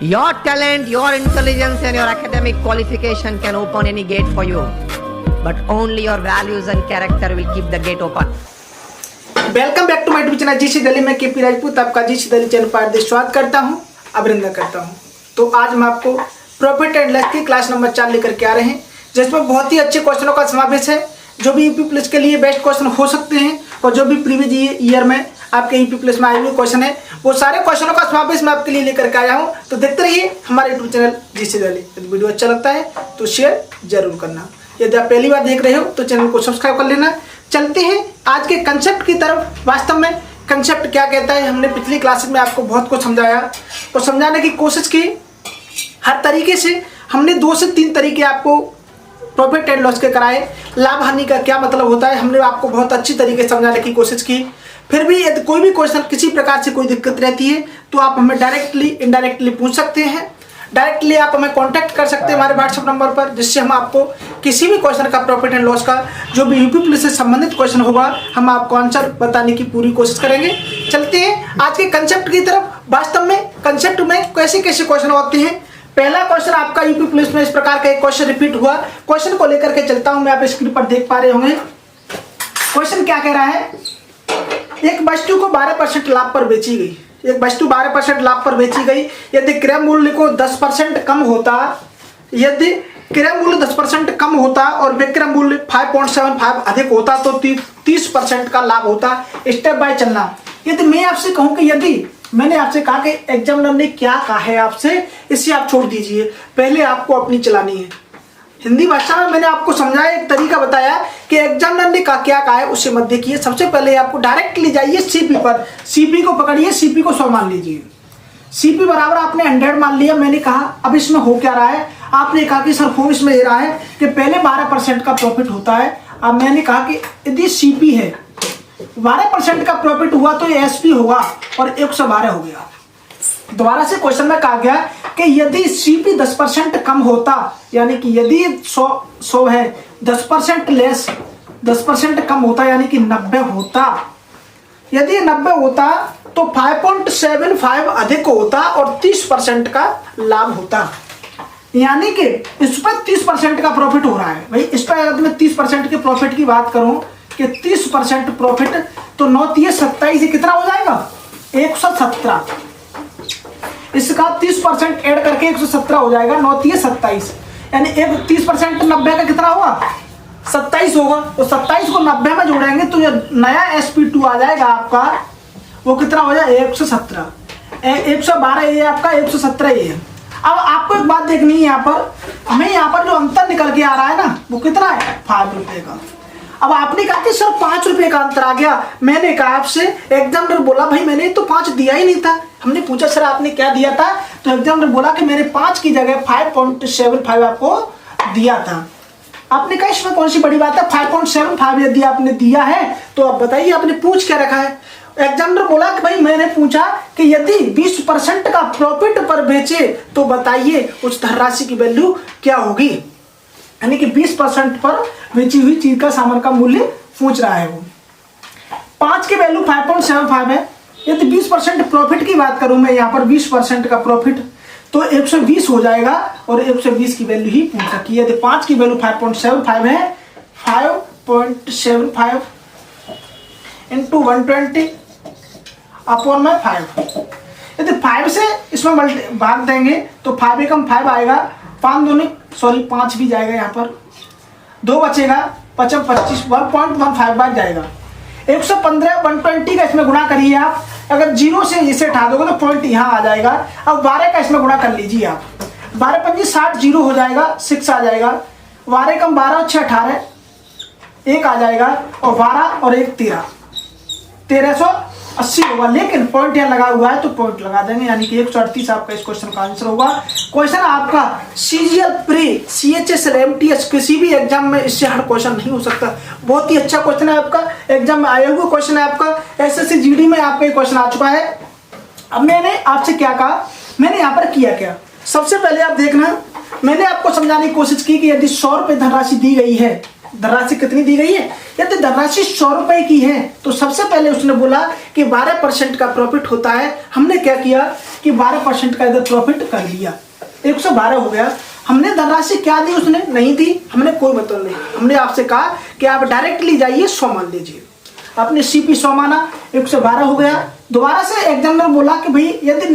Your talent, your intelligence and your academic qualification can open any gate for you. But only your values and character will keep the gate open. Welcome back to my YouTube channel GC Delhi में KP Rajput आपका GC Delhi channel पर हार्दिक स्वागत करता हूं, अभिनंदन करता हूं। तो आज मैं आपको प्रॉफिट एंड लॉस की क्लास नंबर 4 लेकर के आ रहे हैं, जिसमें बहुत ही अच्छे क्वेश्चनों का समावेश है जो भी यूपी पुलिस के लिए बेस्ट क्वेश्चन हो सकते हैं और जो भी प्रीवियस ईयर में आपके यूपी पुलिस में आए हुए क्वेश्चन है वो सारे क्वेश्चनों का समावेश मैं आपके लिए लेकर के आया हूँ। तो देखते रहिए हमारे यूट्यूब चैनल जीसी दिल्ली। यदि वीडियो अच्छा लगता है तो शेयर जरूर करना। यदि आप पहली बार देख रहे हो तो चैनल को सब्सक्राइब कर लेना। चलते हैं आज के कंसेप्ट की तरफ। वास्तव में कंसेप्ट क्या कहता है, हमने पिछली क्लासेस में आपको बहुत कुछ समझाया और समझाने की कोशिश की। हर तरीके से हमने 2 से 3 तरीके आपको प्रॉफिट एंड लॉस के कराए। लाभ हानि का क्या मतलब होता है हमने आपको बहुत अच्छी तरीके से समझाने की कोशिश की। फिर भी यदि कोई भी क्वेश्चन किसी प्रकार से कोई दिक्कत रहती है तो आप हमें डायरेक्टली इनडायरेक्टली पूछ सकते हैं। डायरेक्टली आप हमें कांटेक्ट कर सकते हैं हमारे व्हाट्सएप नंबर पर, जिससे हम आपको किसी भी क्वेश्चन का प्रॉफिट एंड लॉस का जो भी यूपी पुलिस से संबंधित क्वेश्चन होगा हम आपको आंसर बताने की पूरी कोशिश करेंगे। चलते हैं आज के कंसेप्ट की तरफ। वास्तव में कंसेप्ट में कैसे कैसे क्वेश्चन होते हैं। पहला क्वेश्चन आपका यूपी पुलिस में इस प्रकार का एक क्वेश्चन रिपीट हुआ। क्वेश्चन को लेकर के चलता हूं, मैं आप स्क्रीन पर देख पा रहे होंगे। क्वेश्चन क्या कह रहा है, एक वस्तु को 12% लाभ पर बेची गई। एक वस्तु 12% लाभ पर बेची गई। यदि क्रय मूल्य को 10% कम होता, यदि क्रय मूल्य 10% कम होता और विक्रय मूल्य 5.75 अधिक होता तो 30% का लाभ होता। स्टेप बाय चलना। यदि मैं आपसे कहूं कि यदि मैंने आपसे कहा कि एग्जामिनर ने क्या कहा है आपसे, इसे आप छोड़ दीजिए, पहले आपको अपनी चलानी है। हिंदी भाषा में मैंने आपको समझाया, एक तरीका बताया कि एग्जामिनर ने क्या कहा है उससे मत देखिए। सबसे पहले आपको डायरेक्टली जाइए सीपी पर, सीपी को पकड़िए, सीपी को 100 मान लीजिए। सीपी बराबर आपने 100 मान लिया। मैंने कहा अब इसमें हो क्या रहा है, आपने कहा कि सर हो इसमें ये रहा है कि पहले 12% का प्रॉफिट होता है। अब मैंने कहा कि यदि सीपी है 12% का प्रॉफिट हुआ तो ये एसपी होगा और 112 हो गया। दोबारा से क्वेश्चन में कहा गया कि यदि सीपी 10% कम होता, यानी कि यदि 100 है 10% लेस 10% कम होता यानी कि 90 होता। यदि 90 होता तो 5.75 अधिक होता और 30% का लाभ होता। यानी कि इस पर 30% का प्रॉफिट हो रहा है। भाई इस पर अगर मैं 30% के प्रॉफिट की बात करूं कि 30% प्रॉफिट तो 9 × 27 से कितना हो जाएगा 117। इसका 30% ऐड करके 117 हो जाएगा। 9 × 27 यानी 30% 90 का कितना होगा 27 होगा। तो 27 को 90 में जोड़ेंगे तो जो नया SP2 आ जाएगा आपका वो कितना हो जाएगा 117। 112 ये आपका 117 ये है। अब आपको एक बात देखनी है, यहाँ पर हमें यहाँ पर जो अंतर निकल के आ रहा है ना वो कितना है 5 रुपए का। अब आपने कहा कि सर 5 रुपए का अंतर आ गया। मैंने कहा आपसे, एग्जामिनर बोला भाई मैंने तो 5 दिया ही नहीं था। हमने पूछा सर आपने क्या दिया था, तो एग्जामिनर बोला कि मैंने 5 की जगह 5.75 आपको दिया था। आपने कहा इसमें कौन सी बड़ी बात है, 5.75 यदि आपने दिया है तो आप बताइए आपने पूछ क्या रखा है। एग्जामिनर बोला कि भाई मैंने पूछा कि यदि 20% का प्रॉफिट पर बेचे तो बताइए उस धनराशि की वैल्यू क्या होगी। यानी कि 20% पर बेची हुई चीज का सामान का मूल्य पूछ रहा है वो। 5 की वैल्यू 5.75 है। यदि 20% प्रॉफिट की बात करूं मैं यहाँ पर 20% का प्रॉफिट तो 120 हो जाएगा और 120 की वैल्यू ही पूछ रखी है। यदि 5 की वैल्यू 5.75 है, 5.75 इंटू 120 अपॉन में 5। यदि 5 से इसमें भाग देंगे तो 5 एकम 5 आएगा, 5 भी जाएगा, यहाँ पर 2 बचेगा, 25 1.15 बार जाएगा। 115 120 का इसमें गुणा करिए आप। अगर 0 से इसे हटा दोगे तो पॉइंट यहाँ आ जाएगा। अब 12 का इसमें गुणा कर लीजिए आप। 12 × 5 60 0 हो जाएगा, 6 आ जाएगा। 12 कम 12 6 18 1 आ जाएगा और 12 और 1 1380 होगा। लेकिन पॉइंट यहाँ लगा हुआ है तो पॉइंट लगा देंगे, यानी कि 138 आपका इस क्वेश्चन का आंसर होगा। क्वेश्चन आपका CGL प्री CHSL MTS किसी भी एग्जाम में इससे हर क्वेश्चन नहीं हो सकता। बहुत ही अच्छा क्वेश्चन है आपका, एग्जाम में आया हुआ क्वेश्चन है आपका। SSC GD में आपका क्वेश्चन आ चुका है। अब मैंने आपसे क्या कहा, मैंने यहाँ पर किया क्या, सबसे पहले आप देखना मैंने आपको समझाने की कोशिश की कि यदि 100 रुपये धनराशि दी गई है, धनराशि कितनी दी गई है? यदि धनराशि 100 रुपए की है तो सबसे पहले उसने बोला कि 12% का प्रॉफिट होता है। हमने क्या किया कि 12% का इधर प्रॉफिट कर लिया, 112 हो गया। हमने धनराशि क्या दी, उसने नहीं दी, हमने कोई मतलब नहीं। हमने आपसे कहा कि आप डायरेक्टली जाइए 100 मान लीजिए, आपने सीपी 100 माना, 112 हो गया। दोबारा से एग्जामिनर बोला कि भाई यदि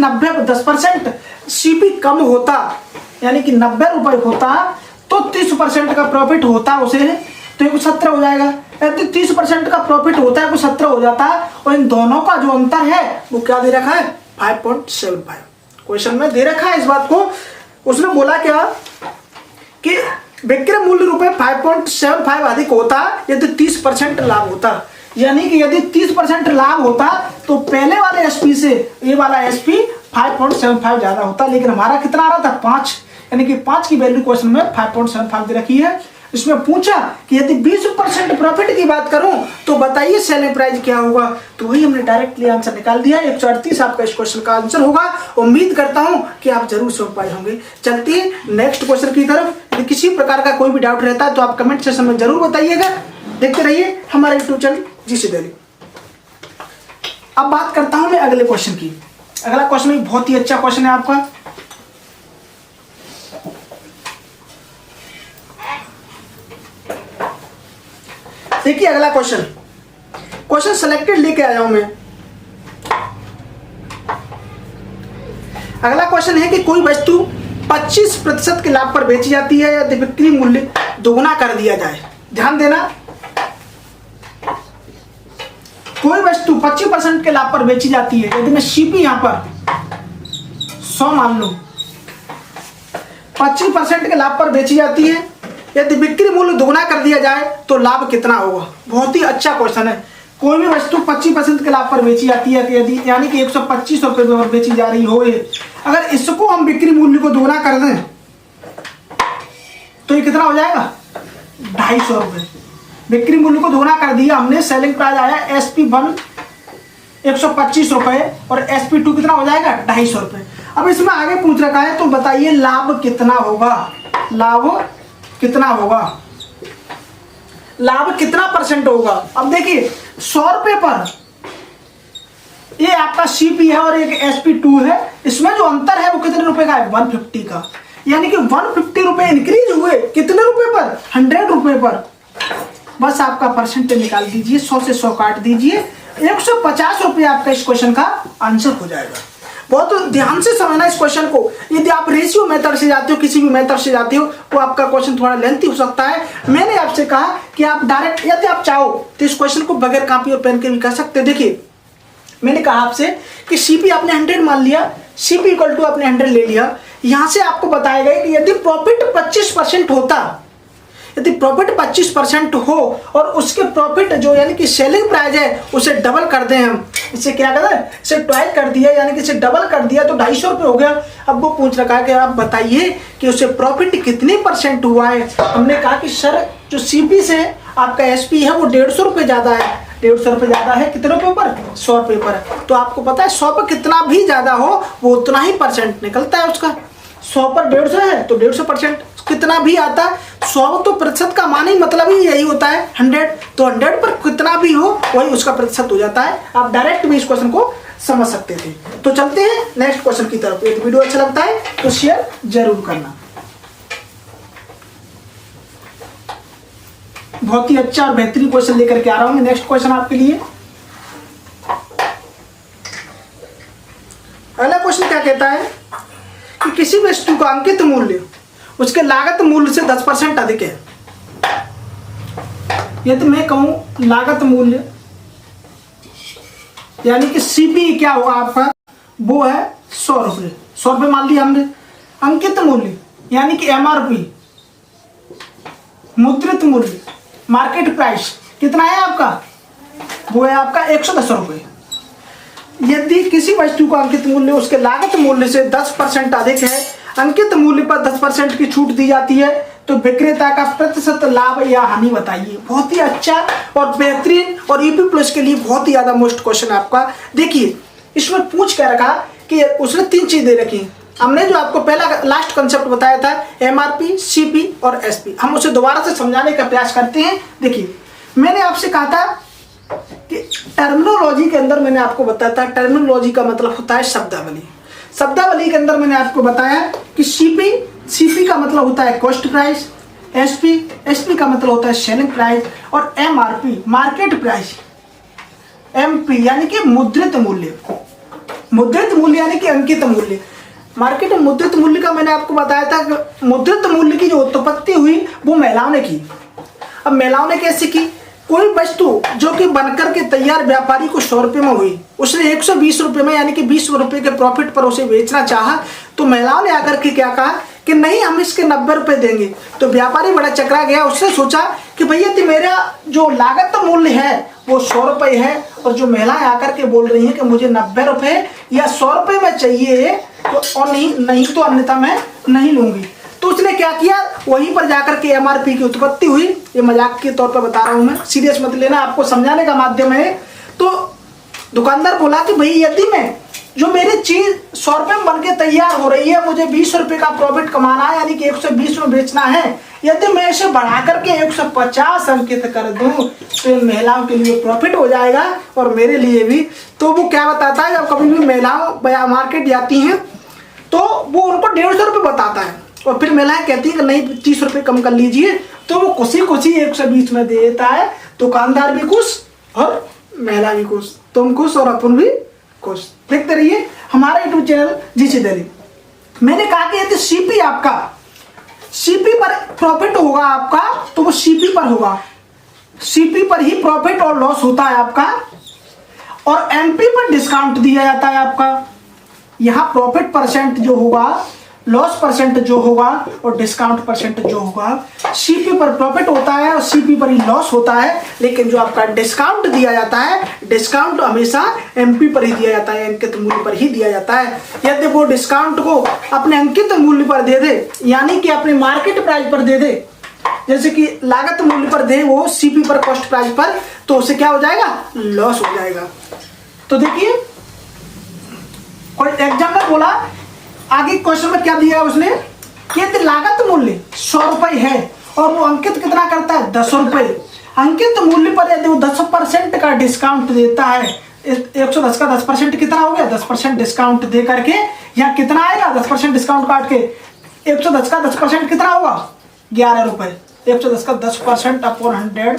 10% सीपी कम होता, यानी कि 90 रुपए होता तो 30% का प्रॉफिट होता उसे, तो 117 हो जाएगा। यदि 30% का प्रॉफिट होता है 117 हो जाता, और इन दोनों का जो अंतर है वो क्या दे रखा है? 5.75। क्वेश्चन में दे रखा है इस बात को। उसने बोला क्या कि विक्रय मूल्य रुपए 5.75 अधिक होता यदि 30% लाभ होता, यानी कि यदि 30% लाभ होता तो पहले वाले एसपी से ये वाला एसपी 5.75 ज्यादा होता, लेकिन हमारा कितना आ रहा था? 5, यानी कि 5 की वैल्यू क्वेश्चन में 5.75 दे रखी है। इसमें पूछा कि यदि 20% प्रॉफिट की बात करूं तो बताइए सेलिंग प्राइस क्या होगा, तो वही हमने डायरेक्टली आंसर निकाल दिया। 138 आपका इस क्वेश्चन का आंसर होगा। उम्मीद करता हूं कि आप जरूर समझ पाए होंगे। चलते हैं नेक्स्ट क्वेश्चन की तरफ। यदि किसी प्रकार का कोई भी डाउट रहता है तो आप कमेंट सेक्शन में जरूर बताइएगा। देखते रहिए हमारे यूट्यूब चैनल जीसी दिल्ली। अब बात करता हूं मैं अगले क्वेश्चन की। अगला क्वेश्चन भी बहुत ही अच्छा क्वेश्चन है आपका। देखिए अगला क्वेश्चन सेलेक्टेड लेके आया हूं मैं। अगला क्वेश्चन है कि कोई वस्तु 25% के लाभ पर बेची जाती है यदि बिक्री मूल्य दोगुना कर दिया जाए। ध्यान देना, कोई वस्तु 25% के लाभ पर बेची जाती है। यदि मैं सीपी यहां पर 100 मान लूं, 25% के लाभ पर बेची जाती है, यदि बिक्री मूल्य दोगुना कर दिया जाए तो लाभ कितना होगा? बहुत ही अच्छा क्वेश्चन है। कोई भी वस्तु 25% के लाभ पर बेची जाती है, यदि यानी कि 125 रुपए पर बेची जा रही हो, अगर इसको हम बिक्री मूल्य को दोगुना कर दें तो ये कितना हो जाएगा? 250 रुपए। बिक्री मूल्य को दोगुना कर दिया हमने, सेलिंग प्राइस आया SP1 125 रुपए और SP2 कितना हो जाएगा? 250 रुपए। अब इसमें आगे पूछ रखा है तो बताइए लाभ कितना होगा? लाभ कितना होगा? लाभ कितना परसेंट होगा? अब देखिए 100 रुपए पर ये आपका सीपी है और एक SP2 है, इसमें जो अंतर है वो कितने रुपए का है? 150 का, यानी कि 150 रुपए इंक्रीज हुए कितने रुपए पर? 100 रुपए पर। बस आपका परसेंटेज निकाल दीजिए, 100 से 100 काट दीजिए, 150 रुपए आपका इस क्वेश्चन का आंसर हो जाएगा। बहुत ध्यान से समझना इस क्वेश्चन को। यदि आप रेशियो मेथड से जाते हो, किसी भी मेथड से जाते हो, तो आपका क्वेश्चन थोड़ा लेंथी हो सकता है। मैंने आपसे कहा कि आप डायरेक्ट, यदि आप चाहो तो इस क्वेश्चन को बगैर कॉपी और पेन के भी कर सकते हो। देखिए मैंने कहा आपसे कि सीपी आपने 100 मान लिया, सीपी इक्वल टू आपने 100 ले लिया। यहां से आपको बताया गया कि यदि प्रॉफिट 25% होता, यदि प्रॉफिट 25% हो और उसके प्रॉफिट जो यानी कि सेलिंग प्राइस है उसे डबल कर दें, हम इसे क्या कर दें? इसे ट्वाइस कर दिया, यानी कि इसे डबल कर दिया तो 250 रुपये हो गया। अब वो पूछ रखा है कि आप बताइए कि उसे प्रॉफिट कितने परसेंट हुआ है। हमने कहा कि सर जो सीपी से आपका एसपी है वो 150 रुपये ज़्यादा है। 150 रुपये ज़्यादा है कितने रुपये पर? 100 रुपये पर। तो आपको पता है 100 पर कितना भी ज़्यादा हो वो उतना ही परसेंट निकलता है उसका। 100 पर 150 है तो 150%, कितना भी आता है 100 तो प्रतिशत का मान ही मतलब ही यही होता है 100, तो 100 पर कितना भी हो वही उसका प्रतिशत हो जाता है। आप डायरेक्ट भी इस क्वेश्चन को समझ सकते थे। तो चलते हैं नेक्स्ट क्वेश्चन की तरफ। यदि वीडियो अच्छा लगता है तो शेयर जरूर करना। बहुत ही अच्छा और बेहतरीन क्वेश्चन लेकर के आ रहा हूं मैं। नेक्स्ट क्वेश्चन आपके लिए। अगला क्वेश्चन क्या कहता है कि किसी वस्तु का अंकित मूल्य उसके लागत मूल्य से 10% अधिक है। यदि मैं कहूं लागत मूल्य यानी कि सीपी क्या होगा आपका? वो है 100 रुपये। 100 रुपये मान लिया हमने। अंकित मूल्य यानी कि MRP, मुद्रित मूल्य, मार्केट प्राइस कितना है आपका? वो है आपका 110 रुपये। यदि किसी वस्तु का अंकित मूल्य उसके लागत मूल्य से 10% अधिक है, अंकित मूल्य पर 10% की छूट दी जाती है, तो विक्रेता का प्रतिशत लाभ या हानि बताइए। बहुत ही अच्छा और बेहतरीन और यूपी प्लस के लिए बहुत ही ज्यादा मोस्ट क्वेश्चन है आपका। देखिए इसमें पूछ कर रखा कि उसने 3 चीज दे रखी हमने जो आपको पहला लास्ट कंसेप्ट बताया था एमआरपी, सीपी और एसपी, हम उसे दोबारा से समझाने का प्रयास करते हैं। देखिए, मैंने आपसे कहा था कि टर्मिनोलॉजी के अंदर मैंने आपको बताया था, टर्मिनोलॉजी का मतलब होता है शब्दावली। शब्दावली के अंदर मैंने आपको बताया कि सीपी का मतलब होता है कॉस्ट प्राइस, एसपी का मतलब होता है सेलिंग प्राइस, और एमआरपी मार्केट प्राइस, एमपी यानी कि मुद्रित मूल्य, मुद्रित मूल्य यानी कि अंकित मूल्य। मार्केट में मुद्रित मूल्य का मैंने आपको बताया था कि मुद्रित मूल्य की जो उत्पत्ति हुई वो महिलाओं ने की। अब महिलाओं ने कैसे की? कोई वस्तु जो कि बनकर के तैयार व्यापारी को 100 रुपये में हुई, उसने 120 रुपये में यानी कि 20 रुपये के प्रॉफिट पर उसे बेचना चाहा, तो महिलाओं ने आकर के क्या कहा कि नहीं, हम इसके 90 रुपये देंगे। तो व्यापारी बड़ा चकरा गया, उसने सोचा कि भैया तो मेरा जो लागत मूल्य है वो 100 रुपये है, और जो महिलाएं आकर के बोल रही हैं कि मुझे 90 रुपये या 100 रुपये में चाहिए, तो और नहीं तो अन्यथा मैं नहीं लूंगी। तो उसने क्या किया, वहीं पर जाकर के एमआरपी की उत्पत्ति हुई। ये मजाक के तौर पर बता रहा हूं मैं, सीरियस मत लेना, आपको समझाने का माध्यम है। तो दुकानदार बोला कि भाई यदि मैं जो मेरी चीज 100 रुपये में बन के तैयार हो रही है, मुझे 20 रुपये का प्रॉफिट कमाना है, यानी कि 120 में बेचना है, यदि मैं इसे बढ़ा करके 150 अंकित कर दूं तो इन महिलाओं के लिए प्रॉफिट हो जाएगा और मेरे लिए भी। तो वो क्या बताता है, जब कभी भी महिलाओं मार्केट जाती हैं तो वो उनको 150 रुपये बताता है, और फिर महिलाएं कहती है कि नहीं 30 रुपये कम कर लीजिए, तो वो खुशी 120 में दे देता है। दुकानदार भी खुश और महिला भी खुश, तुम खुश और अपन भी खुश। देखते रहिए हमारा यूट्यूब चैनल जीसी दिल्ली। मैंने कहा कि यदि सीपी पर प्रॉफिट होगा आपका, तो वो सीपी पर होगा, सीपी पर ही प्रॉफिट और लॉस होता है आपका, और एमपी पर डिस्काउंट दिया जाता है आपका। यहाँ प्रॉफिट परसेंट जो होगा, लॉस परसेंट जो होगा और डिस्काउंट परसेंट जो होगा, सीपी पर प्रॉफिट होता है और सीपी पर ही लॉस होता है। लेकिन जो आपका डिस्काउंट दिया जाता है, डिस्काउंट हमेशा एमपी पर ही दिया जाता है, अंकित मूल्य पर ही दिया जाता है। यदि वो डिस्काउंट को अपने अंकित मूल्य पर दे दे, यानी कि अपने मार्केट प्राइस पर दे दे, जैसे कि लागत मूल्य पर दे वो सीपी पर, कॉस्ट प्राइस पर, तो उसे क्या हो जाएगा, लॉस हो जाएगा। तो देखिए कोई एग्जाम में बोला, आगे क्वेश्चन में क्या दिया उसने कि यदि लागत मूल्य 100 रुपये है और वो अंकित कितना करता है, 10 रुपये, अंकित मूल्य पर यदि वो 10% का डिस्काउंट देता है, 110 का 10% कितना हो गया, 10% डिस्काउंट दे करके यहाँ कितना आएगा, 10% डिस्काउंट काट के 110 का 10% कितना होगा, 11 रुपये। 110 का 10% अपॉन 100,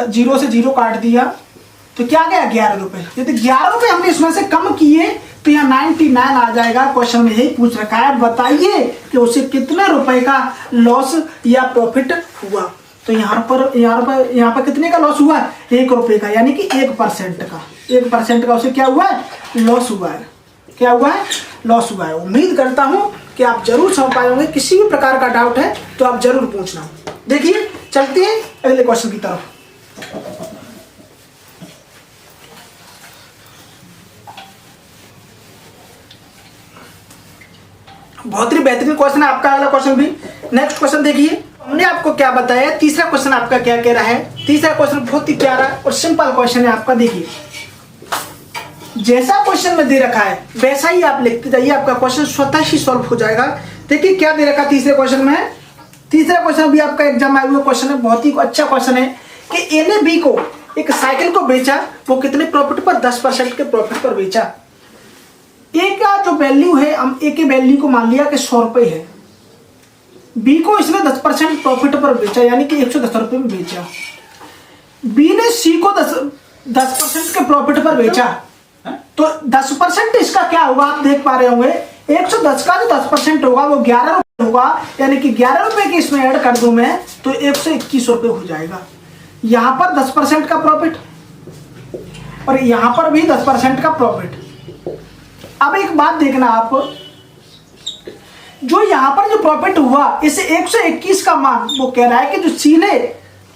0 से 0 काट दिया तो क्या गया, 11 रुपये। यदि 11 रुपये हमने इसमें से कम किए तो यहाँ 99 आ जाएगा। क्वेश्चन में यही पूछ रखा है, बताइए कि उसे कितने रुपए का लॉस या प्रॉफिट हुआ। तो यहाँ पर कितने का लॉस हुआ है, 1 रुपये का, यानी कि 1% का, 1% का उसे क्या हुआ है, लॉस हुआ है। क्या हुआ है, लॉस हुआ है। उम्मीद करता हूँ कि आप जरूर समझ पाए होंगे। किसी भी प्रकार का डाउट है तो आप जरूर पूछना। देखिए चलते हैं अगले क्वेश्चन की तरफ। बहुत ही बेहतरीन क्वेश्चन है आपका अगला क्वेश्चन भी। नेक्स्ट क्वेश्चन देखिए, हमने आपको क्या बताया, तीसरा क्वेश्चन आपका क्या कह रहा है। तीसरा क्वेश्चन बहुत ही प्यारा और सिंपल क्वेश्चन है आपका। देखिए जैसा क्वेश्चन में दे रखा है वैसा ही आप लिखते जाइए, आपका क्वेश्चन स्वतः ही सॉल्व हो जाएगा। देखिए क्या दे रखा तीसरे क्वेश्चन में। तीसरा क्वेश्चन भी आपका एग्जाम आया हुआ क्वेश्चन है, बहुत ही अच्छा क्वेश्चन है कि ए ने बी को एक साइकिल को बेचा, वो कितने प्रॉफिट पर, 10% के प्रॉफिट पर बेचा। ए का जो वैल्यू है, हम ए के वैल्यू को मान लिया कि 100 रुपये है, बी को इसने 10% प्रॉफिट पर बेचा, यानी कि 110 रुपये में बेचा। बी ने सी को 10% के प्रॉफिट पर बेचा, तो 10% इसका क्या होगा, आप देख पा रहे होंगे 110 का जो 10% होगा वो 11 रुपये होगा, यानी कि 11 रुपये की इसमें ऐड कर दूं मैं तो 121 रुपये हो जाएगा। यहां पर 10% का प्रॉफिट और यहां पर भी 10% का प्रॉफिट। अब एक बात देखना आप, जो यहां पर जो प्रॉफिट हुआ इसे 121 का मान वो कह रहा है कि जो सी ने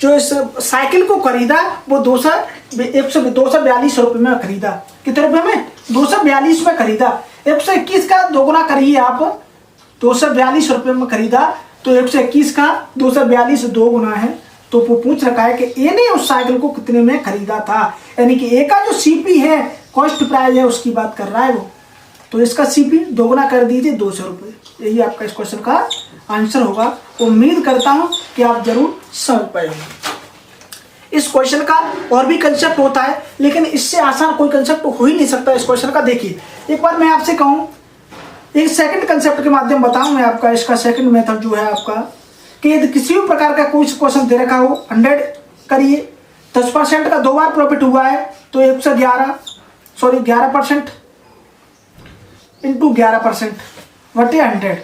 जो इस साइकिल को खरीदा वो 242 रुपये में खरीदा। कितने रुपए में, 242 में खरीदा। 121 का दोगुना करिए आप, 242 रुपये में खरीदा, तो 121 का 242 दो गुना है। तो वो पूछ रखा है कि ए ने उस साइकिल को कितने में खरीदा था, यानी कि ए का जो सीपी है, कॉस्ट प्राइस है, उसकी बात कर रहा है वो। तो इसका सीपी दोगुना कर दीजिए 200 रुपये। यही आपका इस क्वेश्चन का आंसर होगा। उम्मीद करता हूँ कि आप जरूर समझ पाए होंगे। इस क्वेश्चन का और भी कंसेप्ट होता है, लेकिन इससे आसान कोई कंसेप्ट हो ही नहीं सकता इस क्वेश्चन का। देखिए एक बार मैं आपसे कहूँ, एक सेकंड कंसेप्ट के माध्यम बताऊं मैं आपका इसका सेकंड मेथड जो है आपका, कि यदि किसी भी प्रकार का कोई क्वेश्चन दे रखा हो 100 करिए, 10% का 2 बार प्रॉफिट हुआ है तो 11% इंटू 11% बटे 100।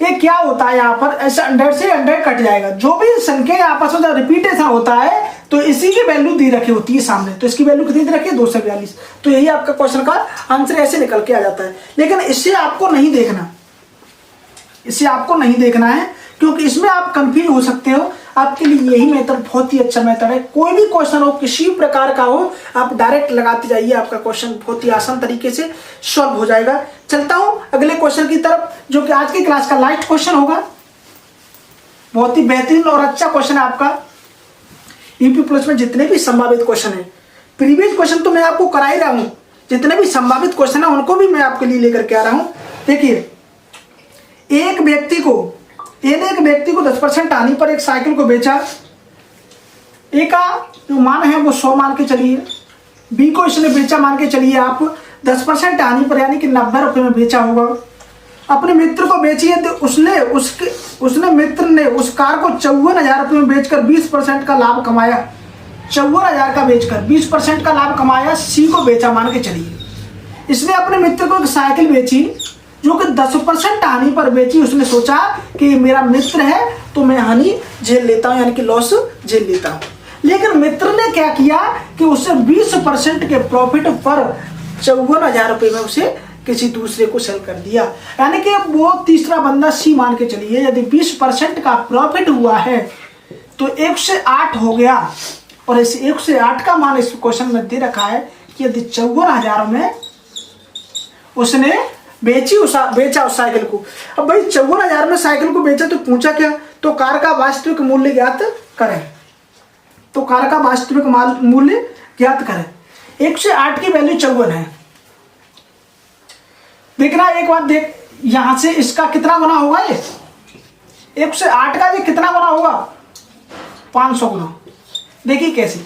ये क्या होता है यहाँ पर, ऐसा 100 से 100 कट जाएगा। जो भी संख्या आपस में रिपीटेशन होता है तो इसी की वैल्यू दी रखी होती है सामने, तो इसकी वैल्यू कितनी दी रखी है 242। तो यही आपका क्वेश्चन का आंसर ऐसे निकल के आ जाता है। लेकिन इससे आपको नहीं देखना, इससे आपको नहीं देखना है, क्योंकि इसमें आप कंफ्यूज हो सकते हो। आपके लिए यही मेथड बहुत ही अच्छा मेथड है। कोई भी क्वेश्चन हो, किसी प्रकार का हो, आप डायरेक्ट लगाते जाइए, आपका क्वेश्चन बहुत ही आसान तरीके से सॉल्व हो जाएगा। चलता हूं अगले क्वेश्चन की तरफ, जो कि आज की क्लास का लास्ट क्वेश्चन होगा। बहुत ही बेहतरीन और अच्छा क्वेश्चन है आपका। यूपी प्लस में जितने भी संभावित क्वेश्चन है, प्रीवियस क्वेश्चन तो मैं आपको करा ही रहा हूं, जितने भी संभावित क्वेश्चन है उनको भी मैं आपके लिए लेकर के आ रहा हूं। देखिए एक व्यक्ति को 10% आने पर एक साइकिल को बेचा। ए का जो मान है वो 100 मान के चलिए, बी को इसने बेचा मान के चलिए आप 10% आने पर, यानी कि 90 रुपये में बेचा होगा। अपने मित्र को बेचिए तो उसने मित्र ने उस कार को 54,000 रुपये में बेचकर 20% का लाभ कमाया। 54,000 का बेचकर 20% का लाभ कमाया। सी को बेचा मान के चलिए। इसने अपने मित्र को एक साइकिल बेची जो कि 10% हानि पर बेची। उसने सोचा कि मेरा मित्र है तो मैं हानि झेल लेता हूँ, यानी कि लॉस झेल लेता हूँ। लेकिन मित्र ने क्या किया कि उसे 20% के प्रॉफिट पर 54,000 रुपये में उसे किसी दूसरे को सेल कर दिया। यानी कि वो तीसरा बंदा सी मान के चलिए, यदि 20% का प्रॉफिट हुआ है तो 1 से 8 हो गया। और इस 1 से 8 का मान इस क्वेश्चन में दे रखा है कि यदि 54,000 में उसने बेचा उस साइकिल को। अब भाई 54,000 में साइकिल को बेचा तो पूछा क्या, तो कार का वास्तविक मूल्य ज्ञात करें। तो कार का वास्तविक मूल्य ज्ञात करें। 1 से 8 की वैल्यू 54 है। देखना एक बात, देख यहां से इसका कितना गुना होगा, ये 1 से 8 का ये कितना गुना होगा, 500 गुना। देखिए कैसे,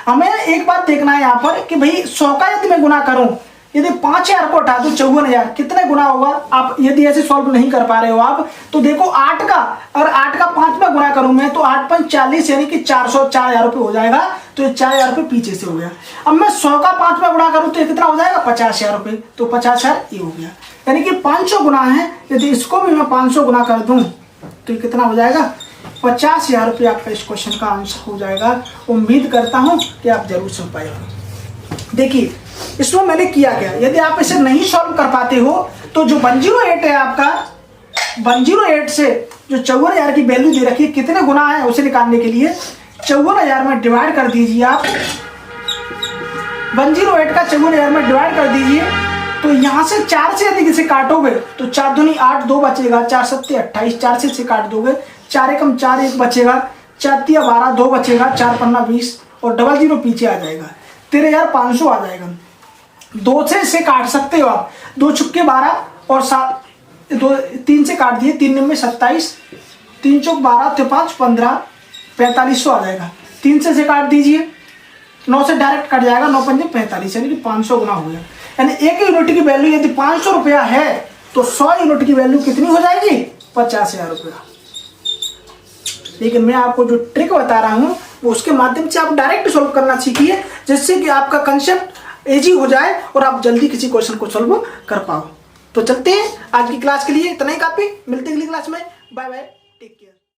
हमें एक बात देखना है यहाँ पर कि भाई 100 का यदि मैं गुना करूं, यदि 5,000 को हटा दो 54,000 कितने गुना होगा। आप यदि ऐसे सॉल्व नहीं कर पा रहे हो आप, तो देखो 8 का और 8 का 5 में गुना करूं मैं तो 8 5 40, यानी कि 4,000 रुपये हो जाएगा। तो ये 4,000 रुपये पीछे से हो गया। अब मैं 100 का 5 में गुना करूं तो ये कितना हो जाएगा, 50,000 रुपये। तो 50,000 ये हो गया, यानी कि 500 गुना है। यदि इसको भी मैं 500 गुना कर दूं तो ये कितना हो जाएगा, 50,000 रुपये आपका इस क्वेश्चन का आंसर हो जाएगा। उम्मीद करता हूं कि आप जरूर समझ पाए होंगे। देखिए इसमें मैंने किया क्या, यदि आप इसे नहीं सॉल्व कर पाते हो तो जो 108 है आपका, 108 से जो 54,000 की वैल्यू दे रखी है कितने गुना है उसे निकालने के लिए 54,000 में डिवाइड कर दीजिए आप। 108 का 54,000 में डिवाइड कर दीजिए। तो यहाँ से 4 से यदि इसे काटोगे तो 4 दूनी 8, 2 बचेगा, 4 सत्ते 28, 4 से इसे काट दोगे, 4 एकम 4, 1 बचेगा, 4 तिया 12, 2 बचेगा, 4 पन्ना 20 और 00 पीछे आ जाएगा, 13,500 आ जाएगा। 2 से इसे काट सकते हो आप, 2 छुक्के 12 और 3 से काट दिए, 3 में 27, 3 चौक 12, 5 15, 4500 आ जाएगा। 3 से इसे काट दीजिए, 9 से डायरेक्ट कट जाएगा, 9 पंजे 45, यानी कि 500 गुना हो गया। यानी एक यूनिट की वैल्यू यदि 500 रुपया है तो 100 यूनिट की वैल्यू कितनी हो जाएगी, 50,000 रुपया। लेकिन मैं आपको जो ट्रिक बता रहा हूँ वो उसके माध्यम से आप डायरेक्ट सॉल्व करना सीखिए, जिससे कि आपका कंसेप्ट इजी हो जाए और आप जल्दी किसी क्वेश्चन को सॉल्व कर पाओ। तो चलते हैं, आज की क्लास के लिए इतना ही काफी। मिलते हैं अगली क्लास में। Bye bye, take care.